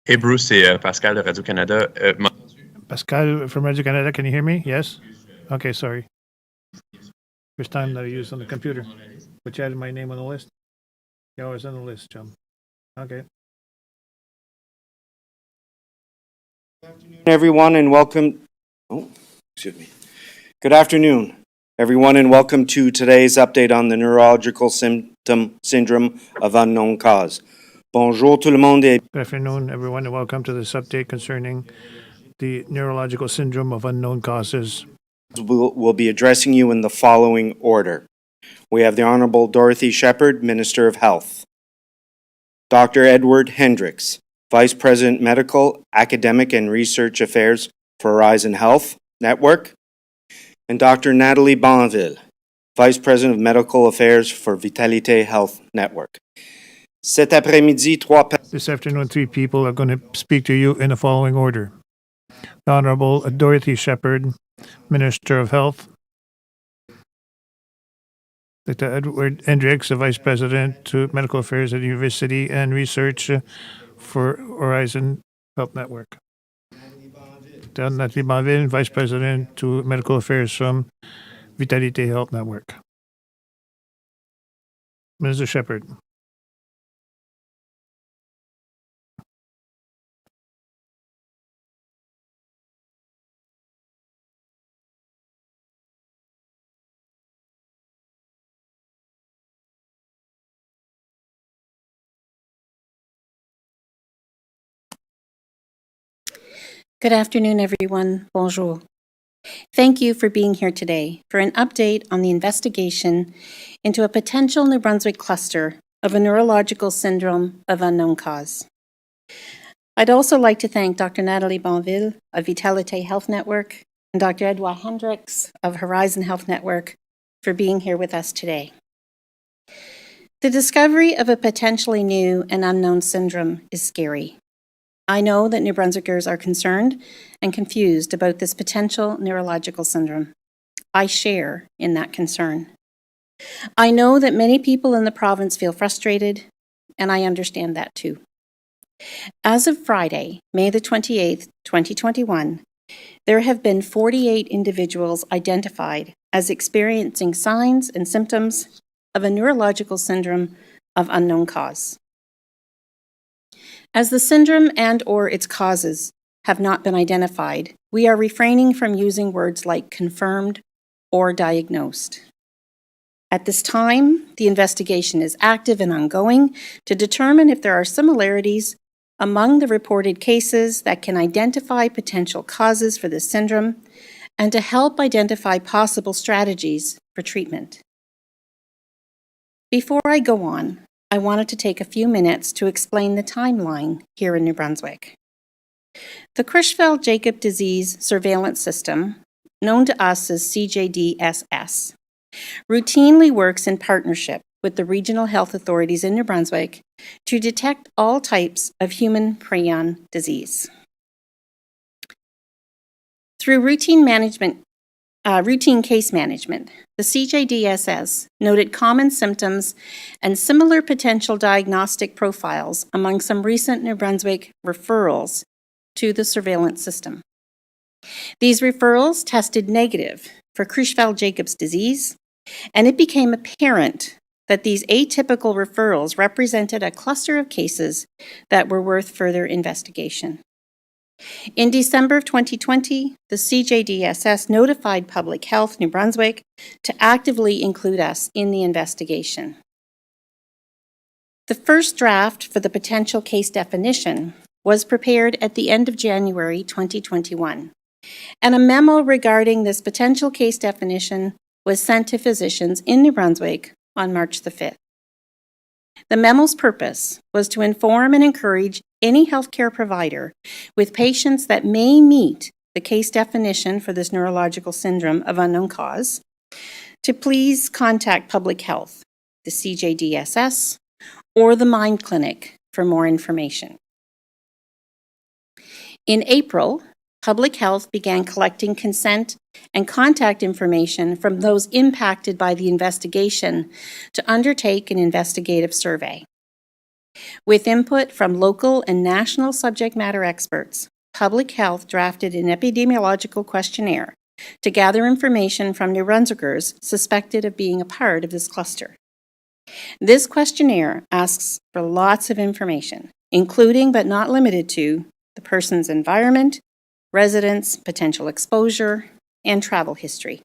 Hey Bruce, c'est Pascal de Radio-Canada. Pascal from Radio-Canada, can you hear me? Yes? Okay, sorry. First time that I used on the computer. But you added my name on the list? Yeah, I was on the list, chum. Okay. Everyone and welcome. Oh, excuse me. Good afternoon, everyone, and welcome to today's update on the neurological syndrome of unknown cause. Bonjour tout le monde et Good afternoon, everyone, and welcome to this update concerning the neurological syndrome of unknown causes. we'll be addressing you in the following order. We have the Honorable Dorothy Shepherd, Minister of Health. Dr. Edward Hendricks, Vice President Medical, Academic and Research Affairs for Horizon Health Network. And Dr. Nathalie Bonville, Vice President of Medical Affairs for Vitalité Health Network. Cet après-midi, This afternoon, 3 people are going to speak to you in the following order. The Honorable Dorothy Shepherd, Minister of Health. Dr. Edward Hendricks, the Vice President to Medical Affairs at University and Research for Horizon Health Network. Nathalie Bonville, Vice President to Medical Affairs from Vitalité Health Network. Minister Shepherd. Good afternoon, everyone. Bonjour. Thank you for being here today for an update on the investigation into a potential New Brunswick cluster of a neurological syndrome of unknown cause. I'd also like to thank Dr. Nathalie Bonville of Vitalité Health Network and Dr. Edouard Hendricks of Horizon Health Network for being here with us today. The discovery of a potentially new and unknown syndrome is scary. I know that New Brunswickers are concerned and confused about this potential neurological syndrome. I share in that concern. I know that many people in the province feel frustrated, and I understand that too. As of Friday, May the 28th, 2021, there have been 48 individuals identified as experiencing signs and symptoms of a neurological syndrome of unknown cause. As the syndrome and/or its causes have not been identified, we are refraining from using words like confirmed or diagnosed. At this time, the investigation is active and ongoing to determine if there are similarities among the reported cases that can identify potential causes for this syndrome and to help identify possible strategies for treatment. Before I go on, I wanted to take a few minutes to explain the timeline here in New Brunswick. The Creutzfeldt-Jakob disease surveillance system, known to us as CJDSS, routinely works in partnership with the regional health authorities in New Brunswick to detect all types of human prion disease. Through routine case management, the CJDSS noted common symptoms and similar potential diagnostic profiles among some recent New Brunswick referrals to the surveillance system. These referrals tested negative for Creutzfeldt-Jakob's disease, and it became apparent that these atypical referrals represented a cluster of cases that were worth further investigation. In December of 2020, the CJDSS notified Public Health New Brunswick to actively include us in the investigation. The first draft for the potential case definition was prepared at the end of January 2021, and a memo regarding this potential case definition was sent to physicians in New Brunswick on March the 5th. The memo's purpose was to inform and encourage any healthcare provider with patients that may meet the case definition for this neurological syndrome of unknown cause to please contact Public Health, the CJDSS, or the Mind Clinic for more information. In April, Public Health began collecting consent and contact information from those impacted by the investigation to undertake an investigative survey. With input from local and national subject matter experts, Public Health drafted an epidemiological questionnaire to gather information from New-Brunswickers suspected of being a part of this cluster. This questionnaire asks for lots of information, including but not limited to the person's environment, residence, potential exposure, and travel history.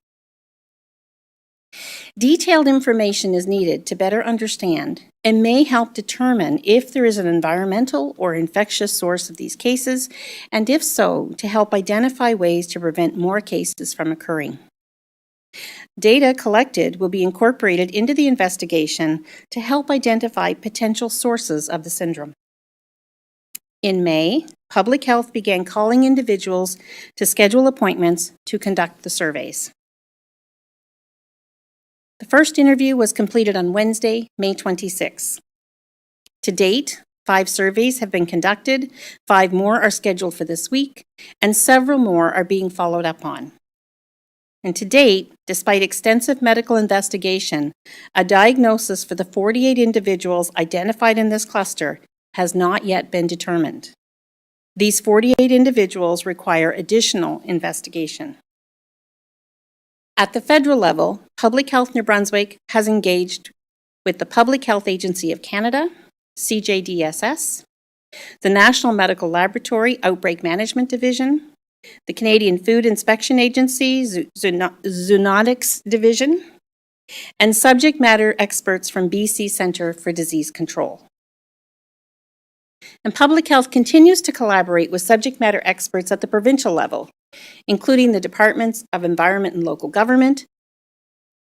Detailed information is needed to better understand and may help determine if there is an environmental or infectious source of these cases, and if so, to help identify ways to prevent more cases from occurring. Data collected will be incorporated into the investigation to help identify potential sources of the syndrome. In May, Public Health began calling individuals to schedule appointments to conduct the surveys. The first interview was completed on Wednesday, May 26. To date, 5 surveys have been conducted, 5 more are scheduled for this week, and several more are being followed up on. And to date, despite extensive medical investigation, a diagnosis for the 48 individuals identified in this cluster has not yet been determined. These 48 individuals require additional investigation. At the federal level, Public Health New-Brunswick has engaged with the Public Health Agency of Canada, CJDSS, the National Medical Laboratory Outbreak Management Division, the Canadian Food Inspection Agency, Zoonotics Division, and subject matter experts from BC Centre for Disease Control. And Public Health continues to collaborate with subject matter experts at the provincial level, including the Departments of Environment and Local Government,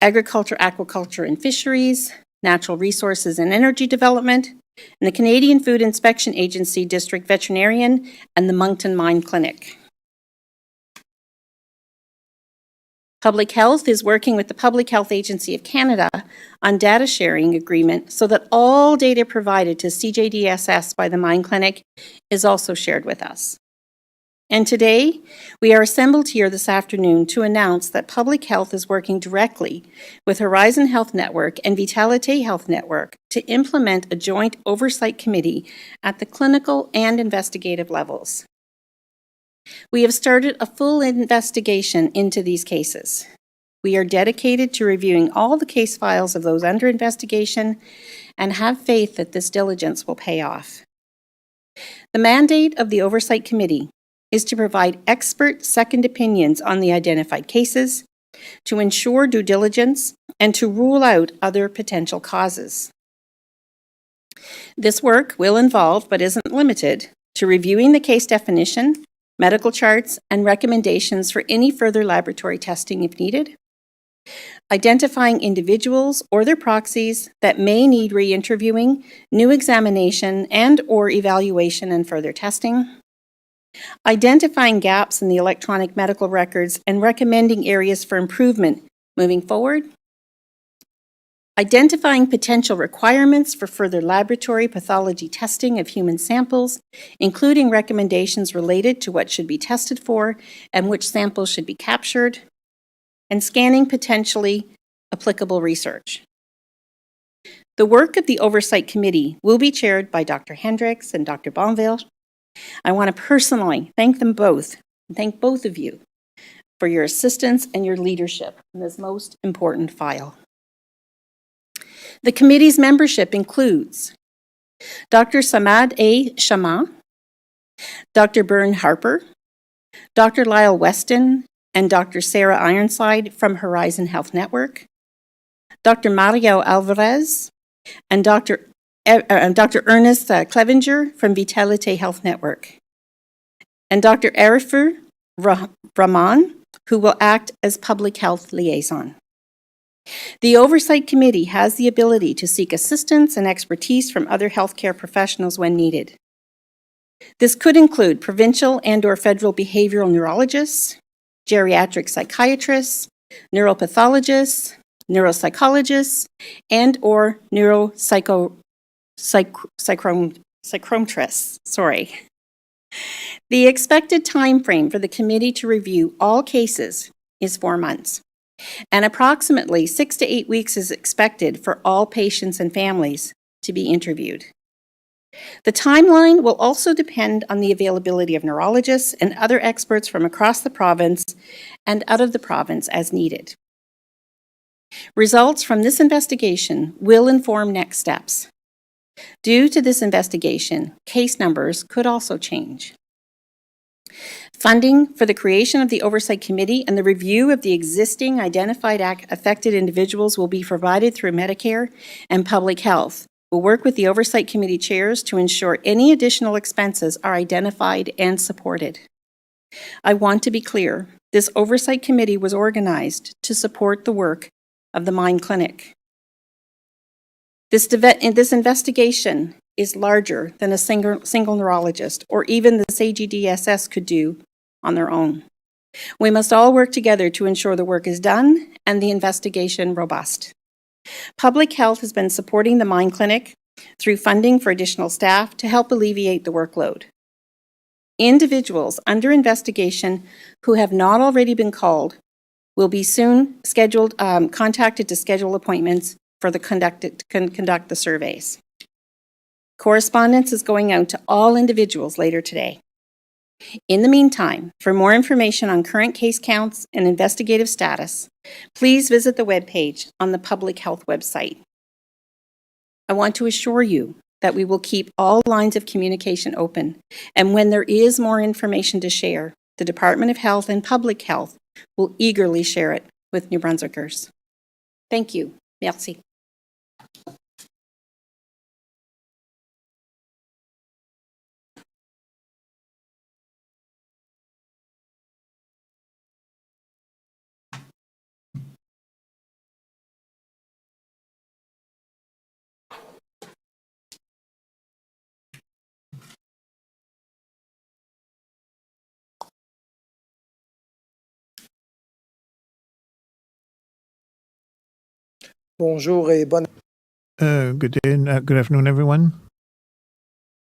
Agriculture, Aquaculture and Fisheries, Natural Resources and Energy Development, and the Canadian Food Inspection Agency District Veterinarian and the Moncton Mine Clinic. Public Health is working with the Public Health Agency of Canada on data sharing agreement so that all data provided to CJDSS by the Mine Clinic is also shared with us. And today, we are assembled here this afternoon to announce that Public Health is working directly with Horizon Health Network and Vitalite Health Network to implement a joint oversight committee at the clinical and investigative levels. We have started a full investigation into these cases. We are dedicated to reviewing all the case files of those under investigation and have faith that this diligence will pay off. The mandate of the Oversight Committee is to provide expert second opinions on the identified cases, to ensure due diligence, and to rule out other potential causes. This work will involve, but isn't limited, to reviewing the case definition, medical charts, and recommendations for any further laboratory testing if needed, identifying individuals or their proxies that may need re-interviewing, new examination and/or evaluation and further testing, identifying gaps in the electronic medical records and recommending areas for improvement moving forward, identifying potential requirements for further laboratory pathology testing of human samples, including recommendations related to what should be tested for and which samples should be captured, and scanning potentially applicable research. The work of the Oversight Committee will be chaired by Dr. Hendricks and Dr. Bonville. I want to personally thank them both, and thank both of you for your assistance and your leadership in this most important file. The committee's membership includes Dr. Samad A. Shama, Dr. Byrne Harper, Dr. Lyle Weston, and Dr. Sarah Ironside from Horizon Health Network, Dr. Mario Alvarez, and Dr. Ernest Clevenger from Vitalite Health Network, and Dr. Arifur Rahman, who will act as Public Health Liaison. The Oversight Committee has the ability to seek assistance and expertise from other healthcare professionals when needed. This could include provincial and/or federal behavioral neurologists, geriatric psychiatrists, neuropathologists, neuropsychologists, and/or neuropsychometrists. The expected time frame for the committee to review all cases is 4 months, and approximately 6 to 8 weeks is expected for all patients and families to be interviewed. The timeline will also depend on the availability of neurologists and other experts from across the province and out of the province as needed. Results from this investigation will inform next steps. Due to this investigation, case numbers could also change. Funding for the creation of the Oversight Committee and the review of the existing identified affected individuals will be provided through Medicare and Public Health. We'll work with the Oversight Committee chairs to ensure any additional expenses are identified and supported. I want to be clear, this Oversight Committee was organized to support the work of the Mind Clinic. This investigation is larger than a single neurologist or even the CJDSS could do on their own. We must all work together to ensure the work is done and the investigation robust. Public Health has been supporting the Mind Clinic through funding for additional staff to help alleviate the workload. Individuals under investigation who have not already been called will be soon contacted to schedule appointments for the conduct the surveys. Correspondence is going out to all individuals later today. In the meantime, for more information on current case counts and investigative status, please visit the webpage on the Public Health website. I want to assure you that we will keep all lines of communication open, and when there is more information to share, the Department of Health and Public Health will eagerly share it with New Brunswickers. Thank you. Merci. Bonjour et bonne. Good day and good afternoon, everyone.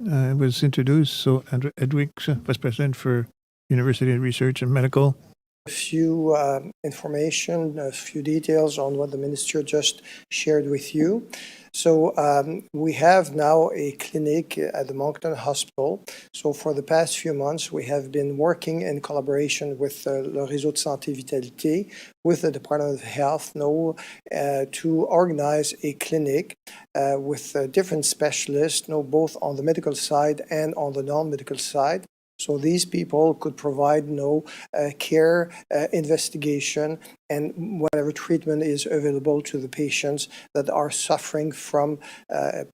I was introduced, so Edwig, Vice President for University Research and Medical. A few information, a few details on what the Minister just shared with you. So we have now a clinic at the Moncton Hospital. So for the past few months, we have been working in collaboration with Le Réseau de Santé Vitalité, with the Department of Health, to organize a clinic with different specialists, both on the medical side and on the non-medical side. So these people could provide care, investigation, and whatever treatment is available to the patients that are suffering from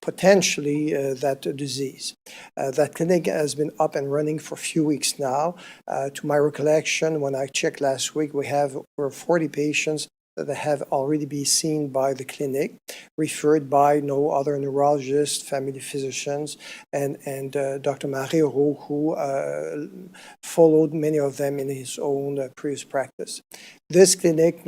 potentially that disease. That clinic has been up and running for a few weeks now. To my recollection, when I checked last week, we have over 40 patients that have already been seen by the clinic, referred by other neurologists, family physicians, and Dr. Marrero, who followed many of them in his own previous practice. This clinic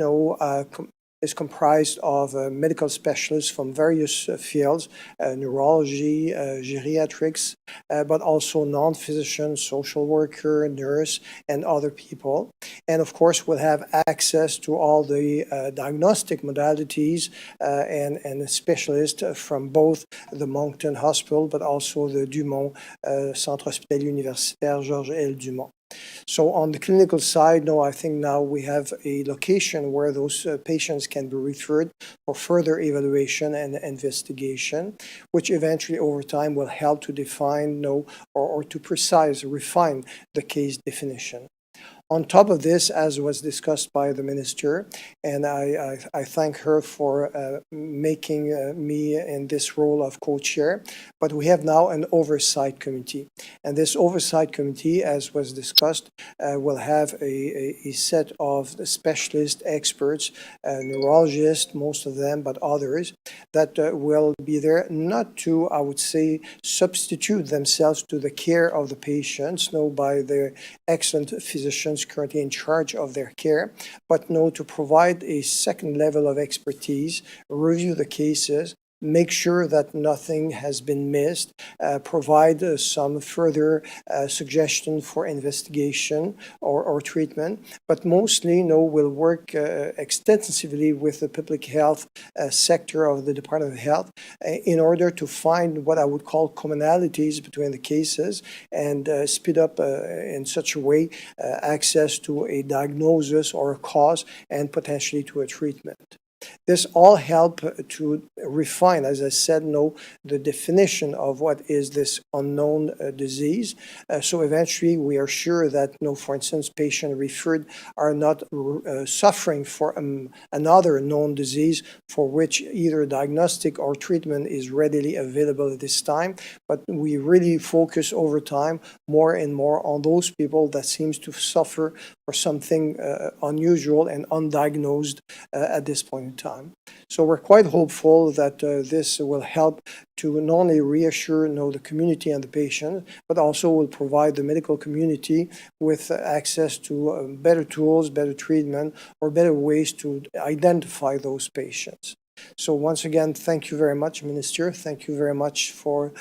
is comprised of medical specialists from various fields, neurology, geriatrics, but also non-physician, social worker, nurse, and other people. And of course, we'll have access to all the diagnostic modalities and specialists from both the Moncton Hospital, but also the Dumont Centre Hospitalier Universitaire Georges L. Dumont. So on the clinical side, I think now we have a location where those patients can be referred for further evaluation and investigation, which eventually over time will help to define or to refine the case definition. On top of this, as was discussed by the Minister, and I thank her for making me in this role of co-chair, but we have now an oversight committee. And this oversight committee, as was discussed, will have a set of specialist experts, neurologists, most of them, but others, that will be there not to, I would say, substitute themselves to the care of the patients, by their excellent physicians currently in charge of their care, but to provide a second level of expertise, review the cases, make sure that nothing has been missed, provide some further suggestion for investigation or treatment, but mostly will work extensively with the public health sector of the Department of Health in order to find what I would call commonalities between the cases and speed up in such a way access to a diagnosis or a cause and potentially to a treatment. This all help to refine, as I said, the definition of what is this unknown disease. So eventually we are sure that, for instance, patients referred are not suffering for another known disease for which either diagnostic or treatment is readily available at this time. But we really focus over time more and more on those people that seems to suffer for something unusual and undiagnosed at this point in time. So we're quite hopeful that this will help to not only reassure the community and the patient, but also will provide the medical community with access to better tools, better treatment, or better ways to identify those patients. So once again, thank you very much, Minister. Thank you very much for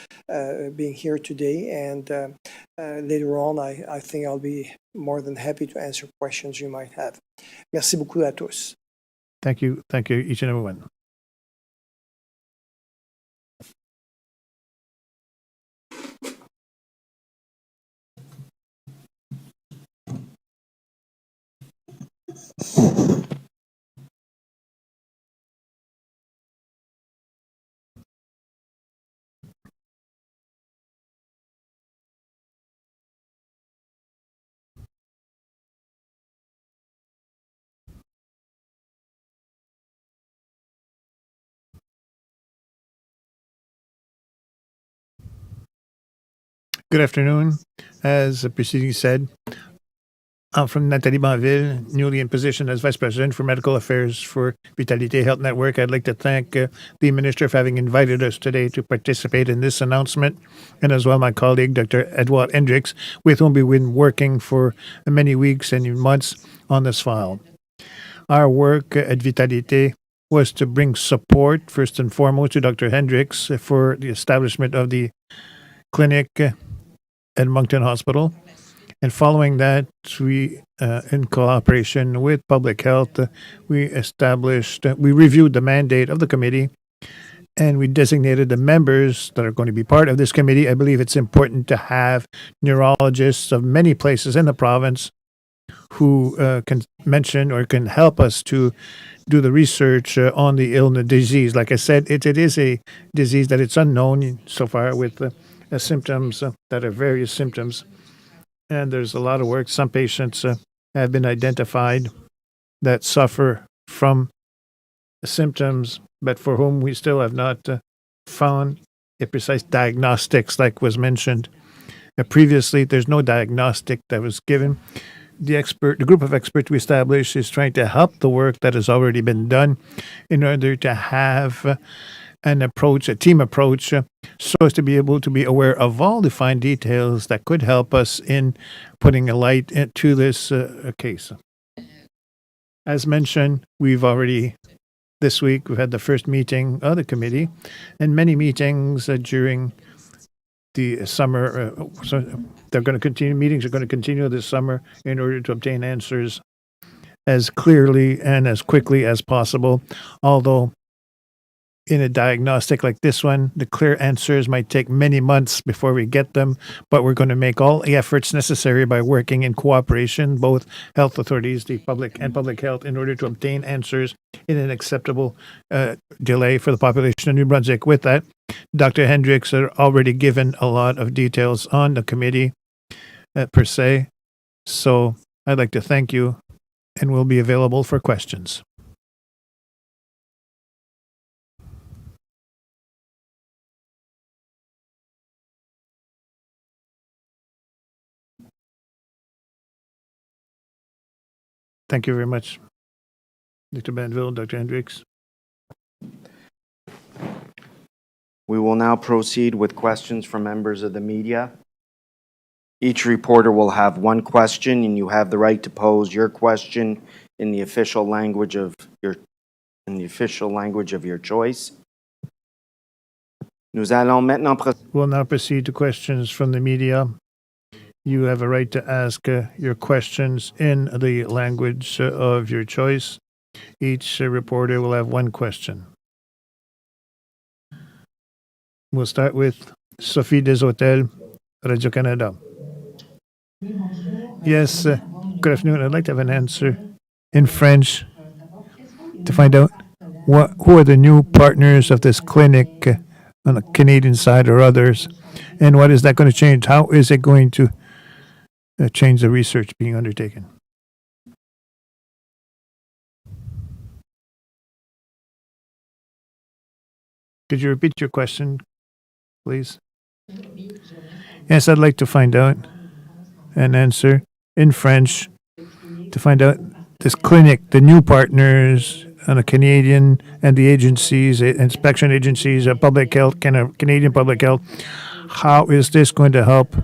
being here today. And later on, I think I'll be more than happy to answer questions you might have. Merci beaucoup à tous. Thank you, each and every one. Good afternoon. As the preceding said, I'm from Nathalie Banville, newly in position as Vice President for Medical Affairs for Vitalité Health Network. I'd like to thank the Minister for having invited us today to participate in this announcement, and as well my colleague, Dr. Edouard Hendricks, with whom we've been working for many weeks and months on this file. Our work at Vitalité was to bring support, first and foremost, to Dr. Hendricks for the establishment of the clinic at Moncton Hospital. And following that, we, in cooperation with Public Health, we reviewed the mandate of the committee, and we designated the members that are going to be part of this committee. I believe it's important to have neurologists of many places in the province who can mention or can help us to do the research on the illness disease. Like I said, it is a disease that it's unknown so far with symptoms that are various symptoms. And there's a lot of work. Some patients have been identified that suffer from symptoms, but for whom we still have not found a precise diagnostics, like was mentioned previously. There's no diagnostic that was given. The group of experts we established is trying to help the work that has already been done in order to have a team approach, so as to be able to be aware of all the fine details that could help us in putting a light into this case. As mentioned, this week, we've had the first meeting of the committee and many meetings during the summer. So meetings are going to continue this summer in order to obtain answers as clearly and as quickly as possible, although in a diagnostic like this one, the clear answers might take many months before we get them, but we're going to make all the efforts necessary by working in cooperation, both health authorities, the public and public health, in order to obtain answers in an acceptable delay for the population of New Brunswick. With that, Dr. Hendricks had already given a lot of details on the committee per se, so I'd like to thank you, and we'll be available for questions. Thank you very much, Dr. Banville, Dr. Hendricks. We will now proceed with questions from members of the media. Each reporter will have one question, and you have the right to pose your question in the official language of your choice. Nous allons maintenant procéder. We'll now proceed to questions from the media. You have a right to ask your questions in the language of your choice. Each reporter will have one question. We'll start with Sophie Desautels, Radio-Canada. Yes, good afternoon. I'd like to have an answer in French to find out who are the new partners of this clinic on the Canadian side or others, and what is that going to change? How is it going to change the research being undertaken? Could you repeat your question, please? Yes, I'd like to find out an answer in French to find out this clinic, the new partners on the Canadian and the agencies, inspection agencies, public health, Canadian public health. How is this going to help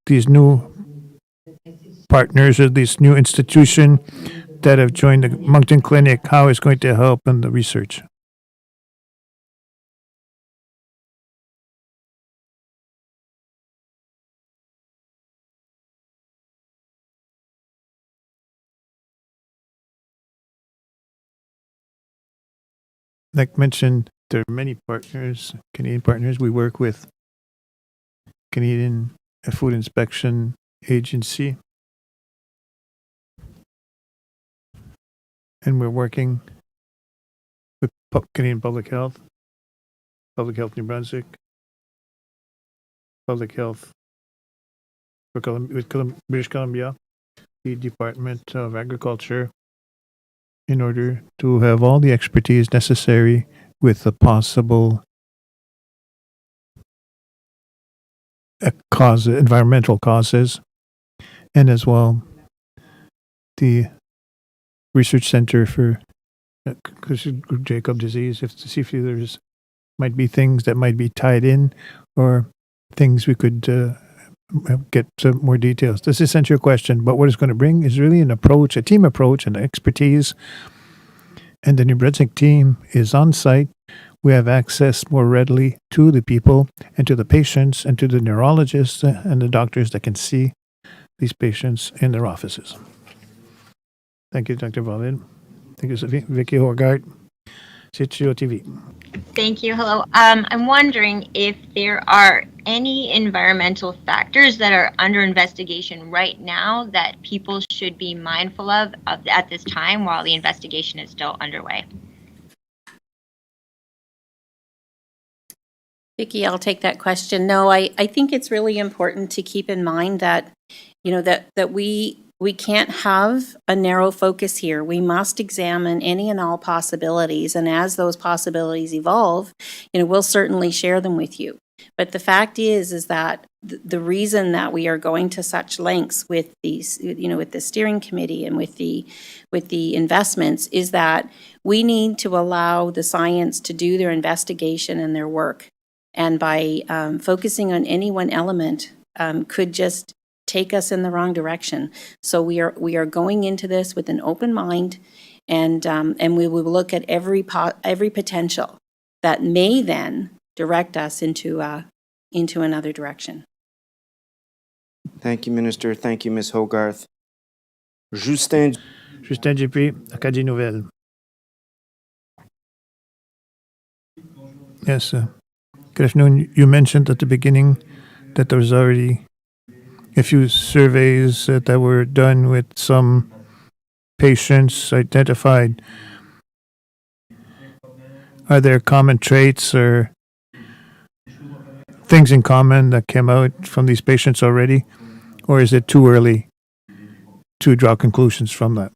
these new partners or this new institution that have joined the Moncton Clinic? How is it going to help in the research? Like mentioned, there are many partners, Canadian partners. We work with Canadian Food Inspection Agency, and we're working with Canadian Public Health New-Brunswick, Public Health with British Columbia, the Department of Agriculture, in order to have all the expertise necessary with the possible environmental causes, and as well the Research Center for Jacob disease, to see if there's might be things that might be tied in or things we could get some more details. This is answer your question, but what it's going to bring is really an approach, a team approach and expertise. And the New Brunswick team is on site. We have access more readily to the people and to the patients and to the neurologists and the doctors that can see these patients in their offices. Thank you, Dr. Valin. Thank you, Sophie. Vicky Horgart, CHGO TV. Thank you. Hello. I'm wondering if there are any environmental factors that are under investigation right now that people should be mindful of at this time while the investigation is still underway. Vicki, I'll take that question. No, I think it's really important to keep in mind that, that we can't have a narrow focus here. We must examine any and all possibilities, and as those possibilities evolve, we'll certainly share them with you. But the fact is that the reason that we are going to such lengths with these, with the steering committee and with the investments is that we need to allow the science to do their investigation and their work. And by focusing on any one element could just take us in the wrong direction. So we are going into this with an open mind, and we will look at every potential that may then direct us into another direction. Thank you, Minister. Thank you, Ms. Hogarth. Justin Dupuis, Acadie Nouvelle. Yes, good afternoon. You mentioned at the beginning that there was already a few surveys that were done with some patients identified. Are there common traits or things in common that came out from these patients already? Or is it too early to draw conclusions from that?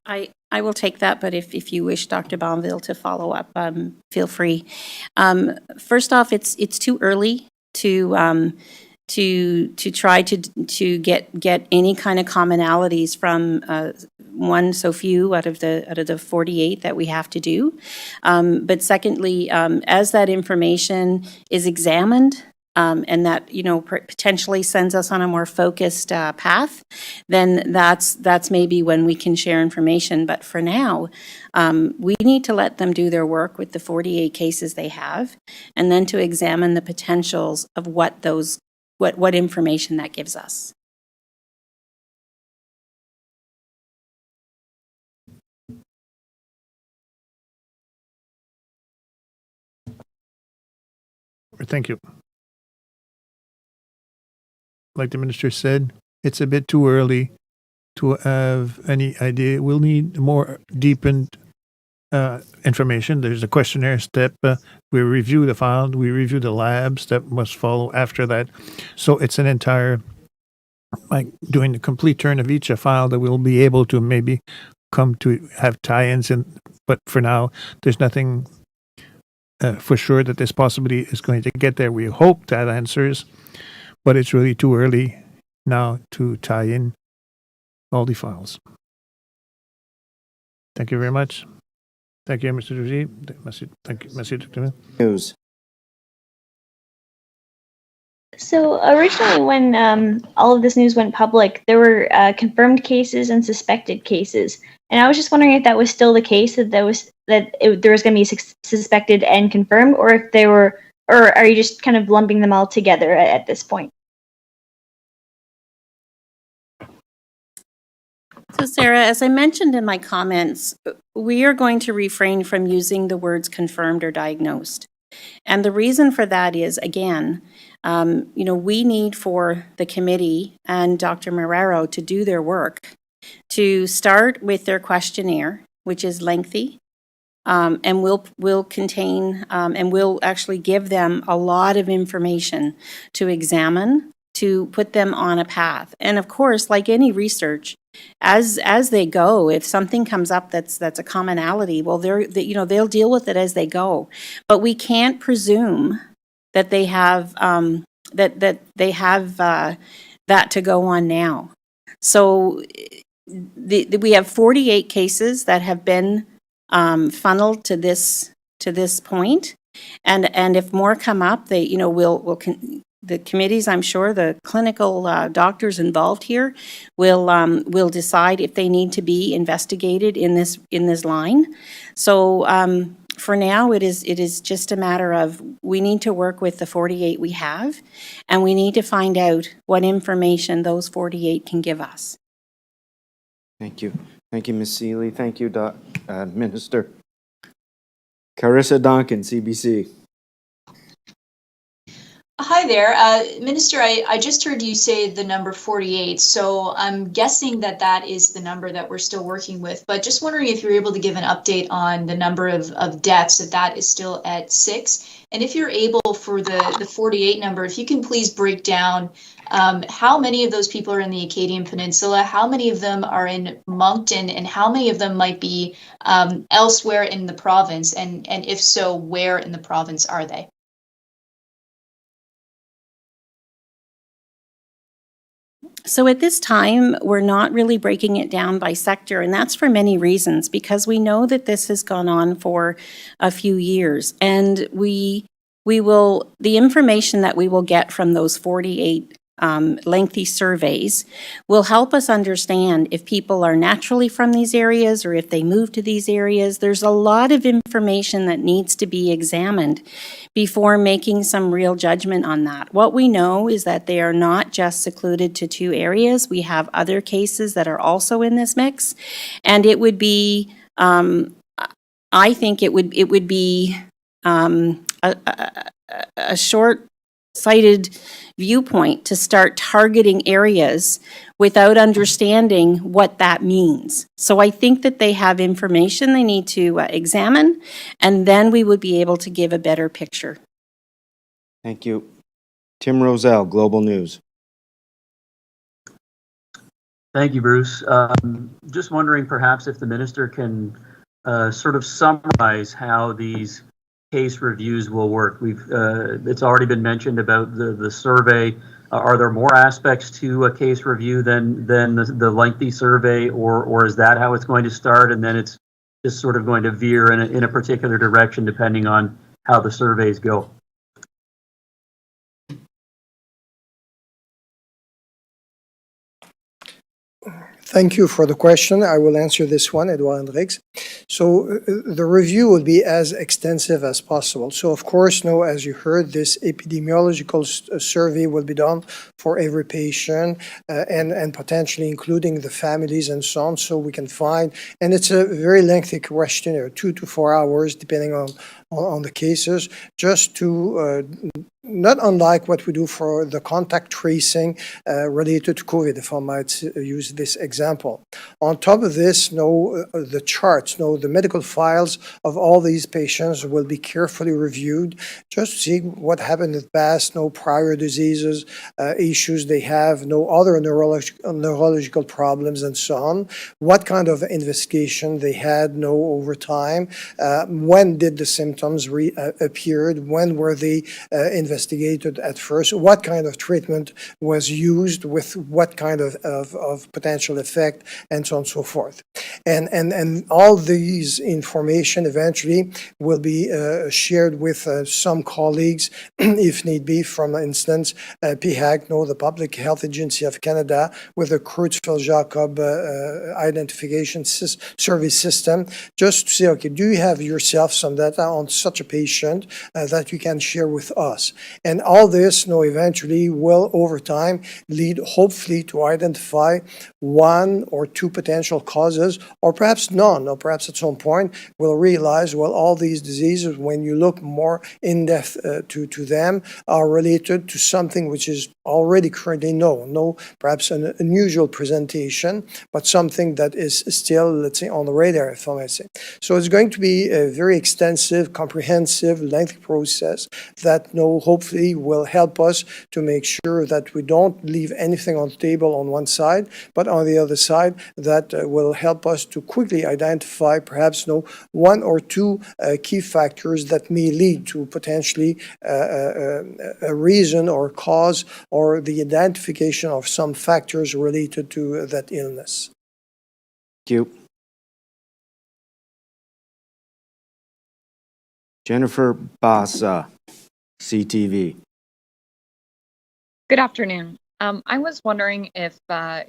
I will take that, but if you wish, Dr. Bonville, to follow up, feel free. First off, it's too early to try to get any kind of commonalities from one so few out of the 48 that we have to do. But secondly, as that information is examined and that, potentially sends us on a more focused path, then that's maybe when we can share information. But for now, we need to let them do their work with the 48 cases they have, and then to examine the potentials of what information that gives us. Thank you. Like the minister said, it's a bit too early to have any idea. We'll need more deepened information. There's a questionnaire step. We review the file. We review the labs that must follow after that. So it's an entire, like doing the complete turn of each file that we'll be able to maybe come to have tie-ins. But for now, there's nothing for sure that this possibility is going to get there. We hope to have answers, but it's really too early now to tie in all the files. Thank you very much. Thank you, Mr. Duzy. Thank you, Monsieur Dr. News. So originally when all of this news went public, there were confirmed cases and suspected cases. And I was just wondering if that was still the case, that there was going to be suspected and confirmed, or if they were, or are you just kind of lumping them all together at this point? So Sarah, as I mentioned in my comments, we are going to refrain from using the words confirmed or diagnosed. And the reason for that is, again, we need for the committee and Dr. Marrero to do their work, to start with their questionnaire, which is lengthy, and will contain and will actually give them a lot of information to examine, to put them on a path. And of course, like any research, as they go, if something comes up that's a commonality, well, they'll deal with it as they go. But we can't presume that they have that to go on now. So we have 48 cases that have been funneled to this point, and if more come up, the committees, I'm sure, the clinical doctors involved here will decide if they need to be investigated in this line. So for now, it is just a matter of we need to work with the 48 we have, and we need to find out what information those 48 can give us. Thank you. Thank you, Ms. Seeley. Thank you, Minister. Carissa Duncan, CBC. Hi there. Minister, I just heard you say the number 48, so I'm guessing that is the number that we're still working with, but just wondering if you're able to give an update on the number of deaths, if that is still at 6, and if you're able for the 48 number, if you can please break down how many of those people are in the Acadian Peninsula, how many of them are in Moncton, and how many of them might be elsewhere in the province, and if so, where in the province are they? So at this time, we're not really breaking it down by sector, and that's for many reasons, because we know that this has gone on for a few years, and the information that we will get from those 48 lengthy surveys will help us understand if people are naturally from these areas or if they move to these areas. There's a lot of information that needs to be examined before making some real judgment on that. What we know is that they are not just secluded to 2 areas. We have other cases that are also in this mix, and it would be, I think it would be a short-sighted viewpoint to start targeting areas without understanding what that means. So I think that they have information they need to examine, and then we would be able to give a better picture. Thank you. Tim Roselle, Global News. Thank you, Bruce. Just wondering perhaps if the minister can sort of summarize how these case reviews will work. It's already been mentioned about the survey. Are there more aspects to a case review than the lengthy survey, or is that how it's going to start, and then it's just sort of going to veer in a particular direction depending on how the surveys go? Thank you for the question. I will answer this one, Edouard Hendricks. So the review will be as extensive as possible. So of course, no, as you heard, this epidemiological survey will be done for every patient and potentially including the families and so on, so we can find, and it's a very lengthy questionnaire, 2 to 4 hours, depending on the cases, just to not unlike what we do for the contact tracing related to COVID, if I might use this example. On top of this, the charts, the medical files of all these patients will be carefully reviewed, just to see what happened in the past, no prior diseases, issues they have, no other neurological problems, and so on. What kind of investigation they had, over time, when did the symptoms appeared, when were they investigated at first, what kind of treatment was used with what kind of potential effect, and so on and so forth. And all these information eventually will be shared with some colleagues, if need be, from instance, PHAC, the Public Health Agency of Canada, with the Creutzfeldt-Jakob identification survey system, just to say, okay, do you have yourself some data on such a patient that you can share with us? And all this, eventually will, over time, lead hopefully to identify 1 or 2 potential causes, or perhaps none, or perhaps at some point we'll realize, all these diseases, when you look more in depth to them, are related to something which is already currently known, perhaps an unusual presentation, but something that is still, let's say, on the radar, if I may say. So it's going to be a very extensive, comprehensive, lengthy process that, hopefully will help us to make sure that we don't leave anything on the table on one side, but on the other side, that will help us to quickly identify perhaps 1 or 2 key factors that may lead to potentially a reason or cause or the identification of some factors related to that illness. Thank you. Jennifer Bassa, CTV. Good afternoon. I was wondering if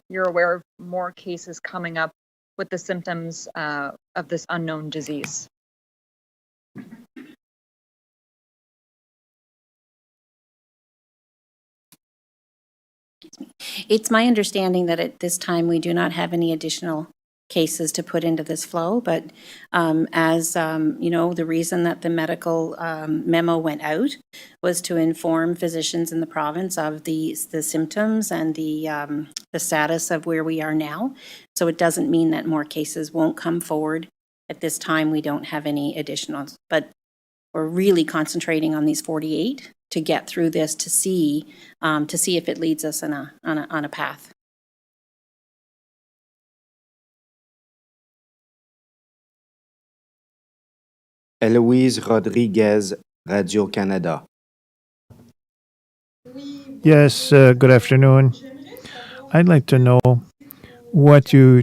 you're aware of more cases coming up with the symptoms of this unknown disease. It's my understanding that at this time we do not have any additional cases to put into this flow, but the reason that the medical memo went out was to inform physicians in the province of the symptoms and the status of where we are now. So it doesn't mean that more cases won't come forward. At this time, we don't have any additionals, but we're really concentrating on these 48 to get through this to see if it leads us on a path. Eloise Rodriguez, Radio-Canada. Yes, good afternoon. I'd like to know what you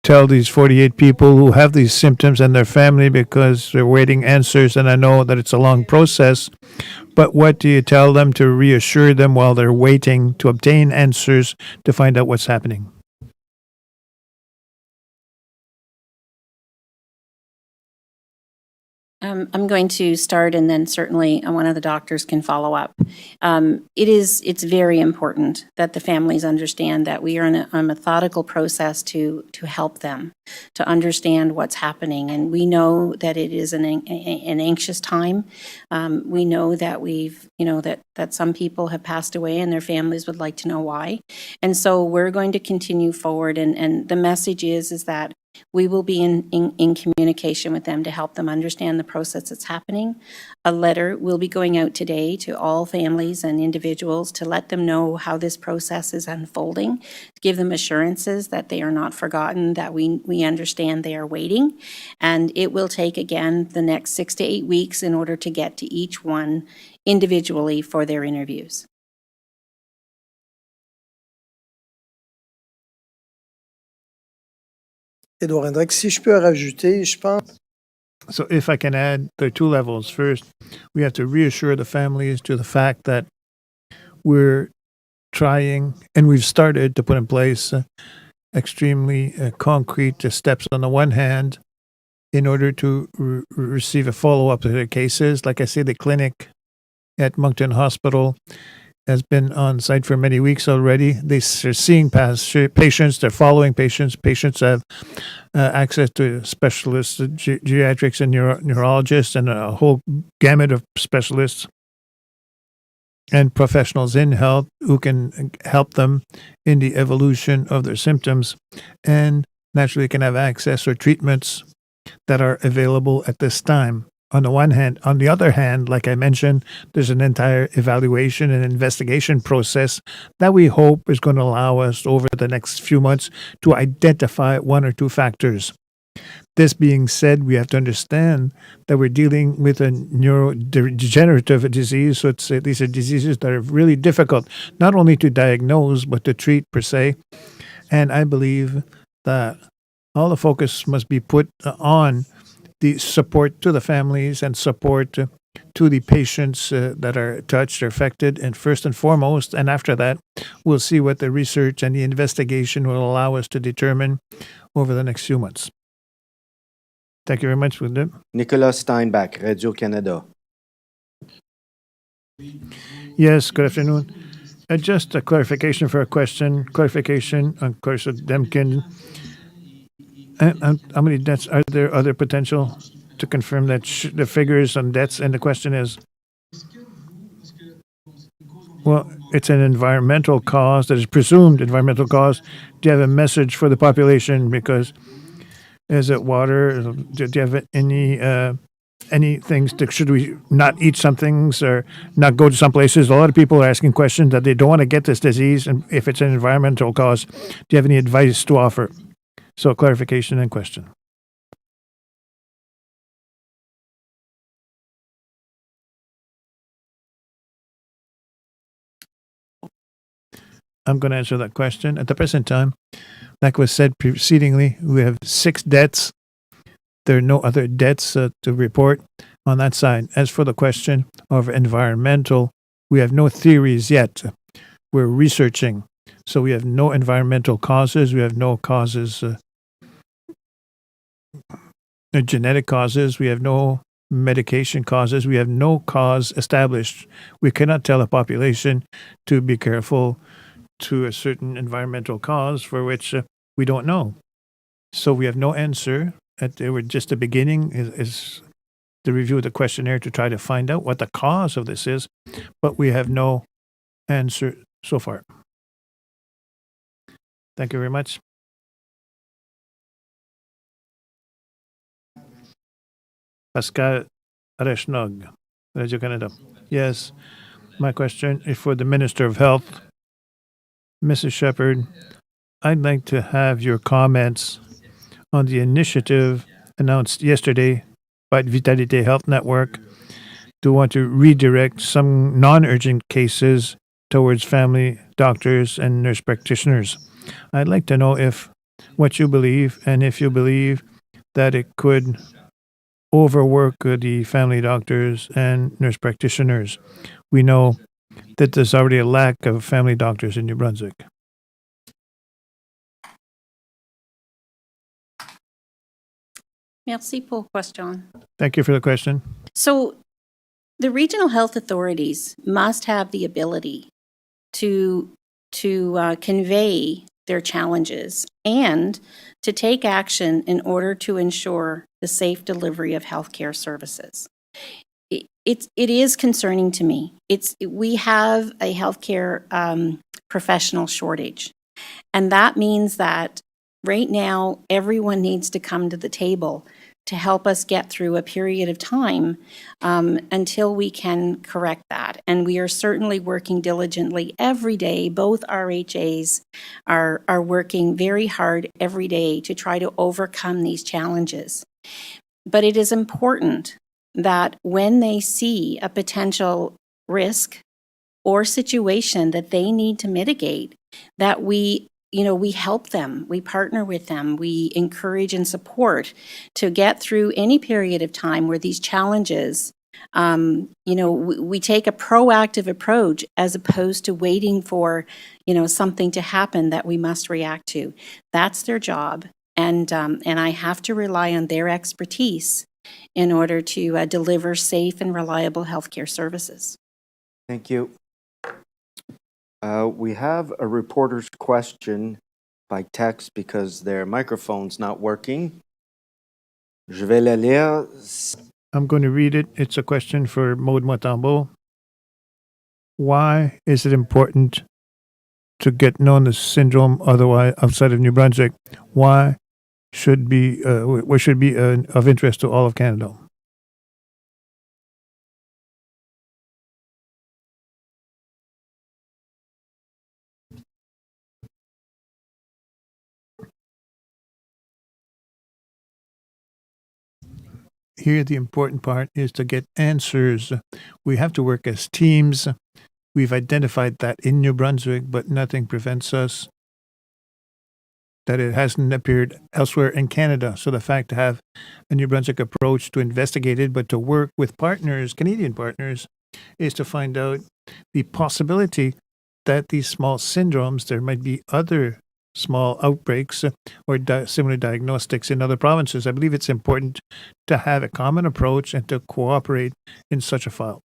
tell these 48 people who have these symptoms and their family, because they're waiting answers, and I know that it's a long process, but what do you tell them to reassure them while they're waiting to obtain answers to find out what's happening? I'm going to start, and then certainly one of the doctors can follow up. It's very important that the families understand that we are in a methodical process to help them to understand what's happening. And we know that it is an anxious time. We know that that some people have passed away and their families would like to know why. And so we're going to continue forward. And the message is that we will be in communication with them to help them understand the process that's happening. A letter will be going out today to all families and individuals to let them know how this process is unfolding, to give them assurances that they are not forgotten, that we understand they are waiting. And it will take, again, the next 6 to 8 weeks in order to get to each one individually for their interviews. Edouard Hendricks, si je peux rajouter, je pense. So if I can add, there are 2 levels. First, we have to reassure the families to the fact that we're trying, and we've started to put in place extremely concrete steps on the one hand in order to receive a follow-up to their cases. Like I say, the clinic at Moncton Hospital has been on site for many weeks already. They're seeing patients, they're following patients. Patients have access to specialists, geriatrics and neurologists, and a whole gamut of specialists and professionals in health who can help them in the evolution of their symptoms, and naturally can have access or treatments that are available at this time. On the one hand, on the other hand, like I mentioned, there's an entire evaluation and investigation process that we hope is going to allow us over the next few months to identify one or two factors. This being said, we have to understand that we're dealing with a neurodegenerative disease. So these are diseases that are really difficult, not only to diagnose, but to treat per se. And I believe that all the focus must be put on the support to the families and support to the patients that are touched or affected, and first and foremost, and after that, we'll see what the research and the investigation will allow us to determine over the next few months. Thank you very much, William. Nicolas Steinbach, Radio-Canada. Yes, good afternoon. Just a clarification for a question. Clarification on course of Demkin. And how many deaths are there? Other potential to confirm that the figures on deaths? And the question is, well, it's an environmental cause that is presumed environmental cause. Do you have a message for the population? Because is it water? Do you have any things that should we not eat some things or not go to some places? A lot of people are asking questions that they don't want to get this disease, and if it's an environmental cause, do you have any advice to offer? So clarification and question. I'm going to answer that question. At the present time, like was said precedingly, we have 6 deaths. There are no other deaths to report on that side. As for the question of environmental, we have no theories yet. We're researching. So we have no environmental causes. We have no causes, no genetic causes. We have no medication causes. We have no cause established. We cannot tell a population to be careful to a certain environmental cause for which we don't know. So we have no answer. We're just the beginning is the review of the questionnaire to try to find out what the cause of this is, but we have no answer so far. Thank you very much. Pascal Rechnog, Radio-Canada. Yes, my question is for the Minister of Health. Mrs. Shepherd, I'd like to have your comments on the initiative announced yesterday by Vitality Health Network to want to redirect some non-urgent cases towards family doctors and nurse practitioners. I'd like to know what you believe, and if you believe that it could overwork the family doctors and nurse practitioners. We know that there's already a lack of family doctors in New Brunswick. Merci pour question. Thank you for the question. So the regional health authorities must have the ability to convey their challenges and to take action in order to ensure the safe delivery of healthcare services. It is concerning to me. We have a healthcare professional shortage, and that means that right now everyone needs to come to the table to help us get through a period of time until we can correct that. And we are certainly working diligently every day. Both RHAs are working very hard every day to try to overcome these challenges. But it is important that when they see a potential risk or situation that they need to mitigate, that we help them, we partner with them, we encourage and support to get through any period of time where these challenges We take a proactive approach as opposed to waiting for, something to happen that we must react to. That's their job, and I have to rely on their expertise in order to deliver safe and reliable healthcare services. Thank you. We have a reporter's question by text because their microphone's not working. Je vais la lire. I'm going to read it. It's a question for Maud Motambo. Why is it important to get known as syndrome otherwise outside of New Brunswick? Why should be what should be of interest to all of Canada? Here, the important part is to get answers. We have to work as teams. We've identified that in New Brunswick, but nothing prevents us that it hasn't appeared elsewhere in Canada. So the fact to have a New Brunswick approach to investigate it, but to work with partners, Canadian partners, is to find out the possibility that these small syndromes, there might be other small outbreaks or similar diagnostics in other provinces. I believe it's important to have a common approach and to cooperate in such a file.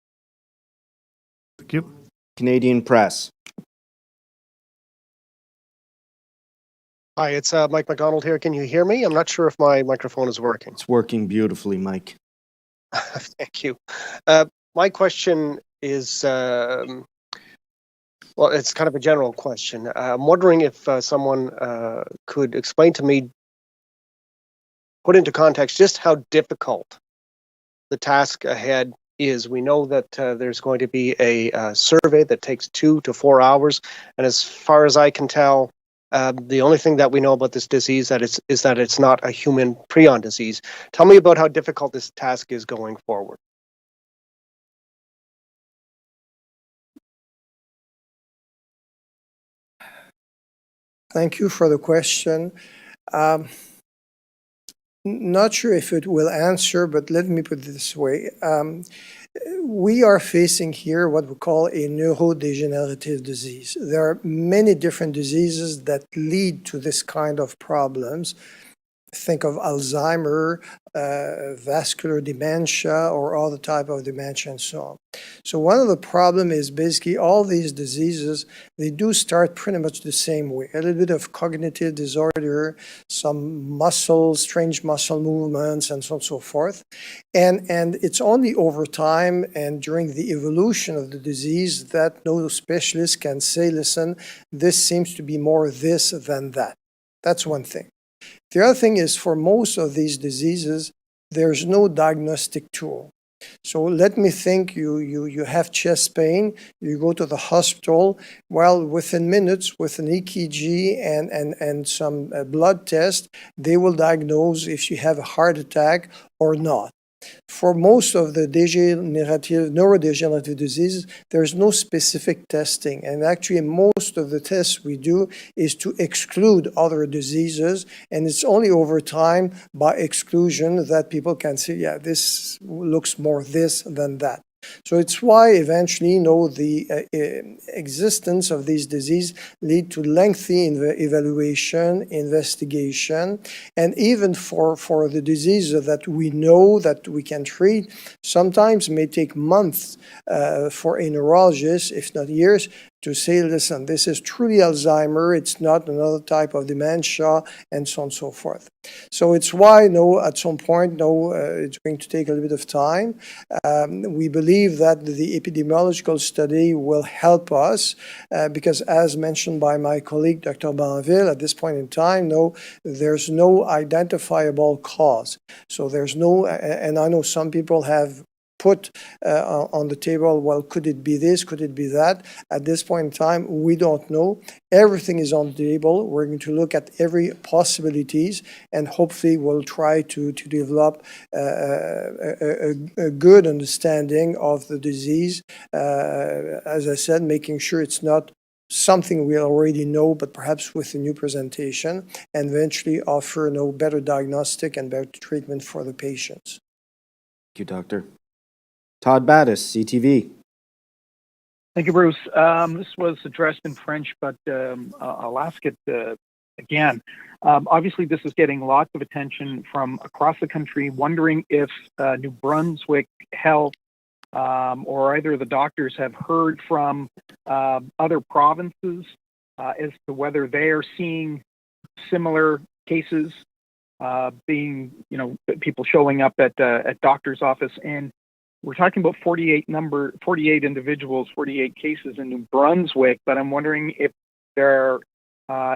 Thank you. Canadian Press. Hi, it's Mike McDonald here. Can you hear me? I'm not sure if my microphone is working. It's working beautifully, Mike. Thank you. My question is, well, it's kind of a general question. I'm wondering if someone could explain to me, put into context just how difficult the task ahead is. We know that there's going to be a survey that takes 2 to 4 hours, and as far as I can tell, the only thing that we know about this disease is that it's not a human prion disease. Tell me about how difficult this task is going forward. Thank you for the question. Not sure if it will answer, but let me put it this way. We are facing here what we call a neurodegenerative disease. There are many different diseases that lead to this kind of problems. Think of Alzheimer, vascular dementia, or other type of dementia and so on. So one of the problems is basically all these diseases, they do start pretty much the same way. A little bit of cognitive disorder, some strange muscle movements, and so on and so forth. And it's only over time and during the evolution of the disease that no specialist can say, listen, this seems to be more this than that. That's one thing. The other thing is, for most of these diseases, there's no diagnostic tool. So let me think, you have chest pain, you go to the hospital, well, within minutes, with an EKG and some blood test, they will diagnose if you have a heart attack or not. For most of the neurodegenerative diseases, there's no specific testing. And actually, most of the tests we do is to exclude other diseases. And it's only over time, by exclusion, that people can say, yeah, this looks more this than that. So it's why eventually, the existence of these diseases lead to lengthy evaluation, investigation, and even for the diseases that we know that we can treat, sometimes may take months for a neurologist, if not years, to say, listen, this is truly Alzheimer, it's not another type of dementia, and so on and so forth. So it's why, at some point, it's going to take a little bit of time. We believe that the epidemiological study will help us because, as mentioned by my colleague, Dr. Banville, at this point in time, there's no identifiable cause. So there's no, and I know some people have put on the table, well, could it be this, could it be that? At this point in time, we don't know. Everything is on the table. We're going to look at every possibilities, and hopefully we'll try to develop a good understanding of the disease. As I said, making sure it's not something we already know, but perhaps with a new presentation, and eventually offer better diagnostic and better treatment for the patients. Thank you, Doctor. Todd Battis, CTV. Thank you, Bruce. This was addressed in French, but I'll ask it again. Obviously, this is getting lots of attention from across the country, wondering if New Brunswick Health or either of the doctors have heard from other provinces as to whether they are seeing similar cases being, people showing up at doctor's office. And we're talking about 48 individuals, 48 cases in New Brunswick, but I'm wondering if there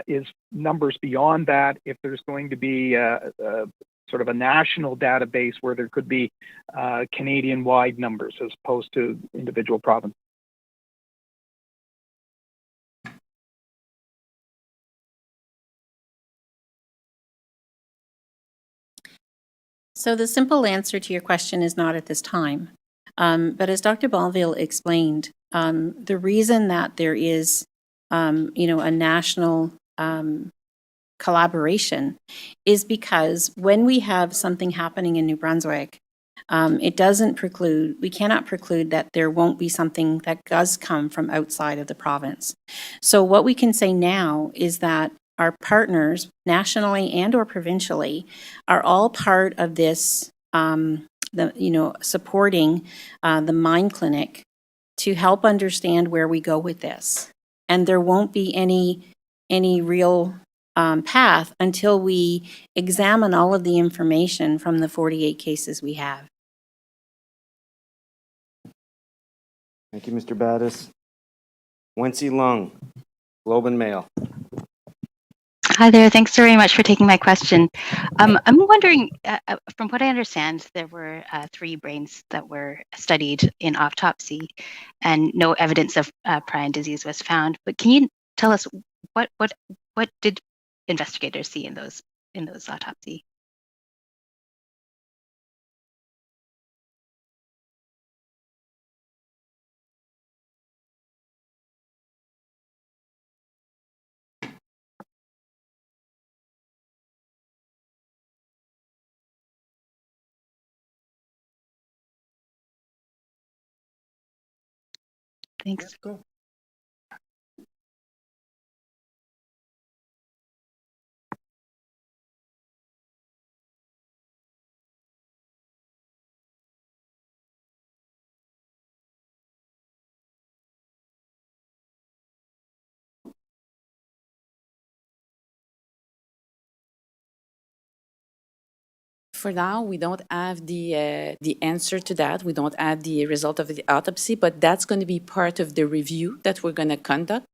is numbers beyond that, if there's going to be sort of a national database where there could be Canadian-wide numbers as opposed to individual provinces. So the simple answer to your question is not at this time. But as Dr. Bonville explained, the reason that there is, a national collaboration is because when we have something happening in New Brunswick, we cannot preclude that there won't be something that does come from outside of the province. So what we can say now is that our partners, nationally and or provincially, are all part of this, supporting the Mind Clinic to help understand where we go with this. And there won't be any real path until we examine all of the information from the 48 cases we have. Thank you, Mr. Battis. Wency Lung, Globe and Mail. Hi there. Thanks very much for taking my question. I'm wondering, from what I understand, there were 3 brains that were studied in autopsy, and no evidence of prion disease was found. But can you tell us what did investigators see in those autopsy? Thanks. Go. For now, we don't have the answer to that. We don't have the result of the autopsy, but that's going to be part of the review that we're going to conduct.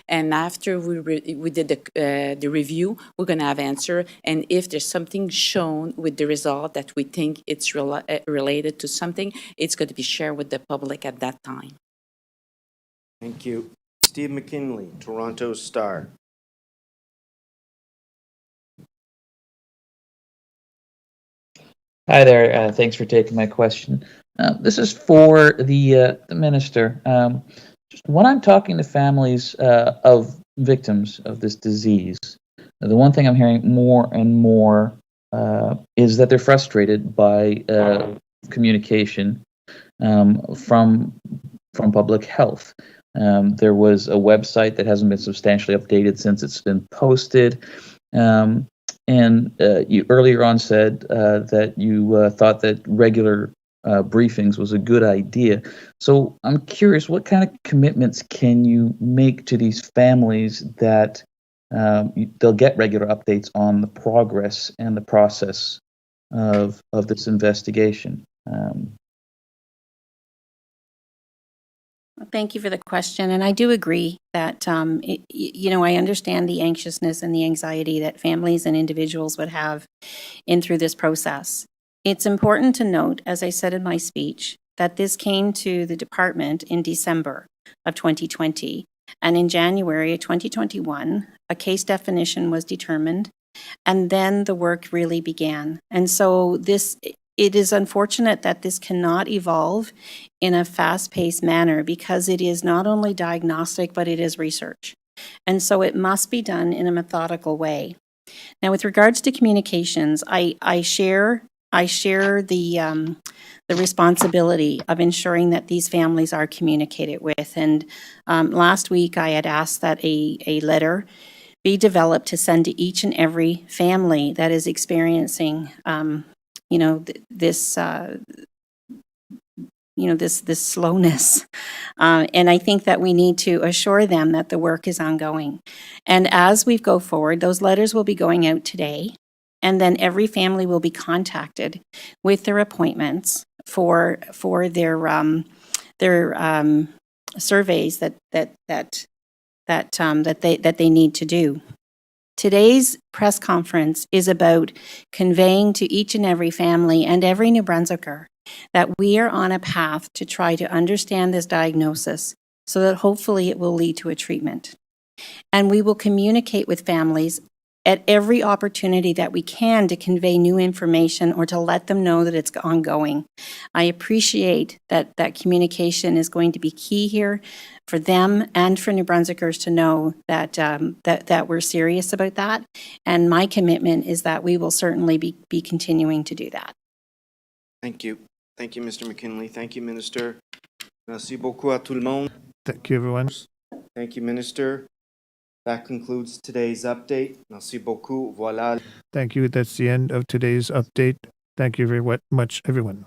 And after we did the review, we're going to have answer. And if there's something shown with the result that we think it's related to something, it's going to be shared with the public at that time. Thank you. Steve McKinley, Toronto Star. Hi there. Thanks for taking my question. This is for the minister. Just when I'm talking to families of victims of this disease, the one thing I'm hearing more and more is that they're frustrated by communication from public health. There was a website that hasn't been substantially updated since it's been posted. And you earlier on said that you thought that regular briefings was a good idea. So I'm curious, what kind of commitments can you make to these families that they'll get regular updates on the progress and the process of this investigation? Thank you for the question. And I do agree that, I understand the anxiousness and the anxiety that families and individuals would have through this process. It's important to note, as I said in my speech, that this came to the department in December of 2020. And in January of 2021, a case definition was determined, and then the work really began. And so it is unfortunate that this cannot evolve in a fast-paced manner because it is not only diagnostic, but it is research. And so it must be done in a methodical way. Now, with regards to communications, I share the the responsibility of ensuring that these families are communicated with. And last week, I had asked that a letter be developed to send to each and every family that is experiencing, this slowness. And I think that we need to assure them that the work is ongoing. And as we go forward, those letters will be going out today. And then every family will be contacted with their appointments for their surveys that they need to do. Today's press conference is about conveying to each and every family and every New Brunswicker that we are on a path to try to understand this diagnosis so that hopefully it will lead to a treatment. And we will communicate with families at every opportunity that we can to convey new information or to let them know that it's ongoing. I appreciate that communication is going to be key here for them and for New Brunswickers to know that that we're serious about that. And my commitment is that we will certainly be continuing to do that. Thank you. Thank you, Mr. McKinley. Thank you, Minister. Merci beaucoup à tout le monde. Thank you, everyone. Thank you, Minister. That concludes today's update. Merci beaucoup. Voilà. Thank you. That's the end of today's update. Thank you very much, everyone.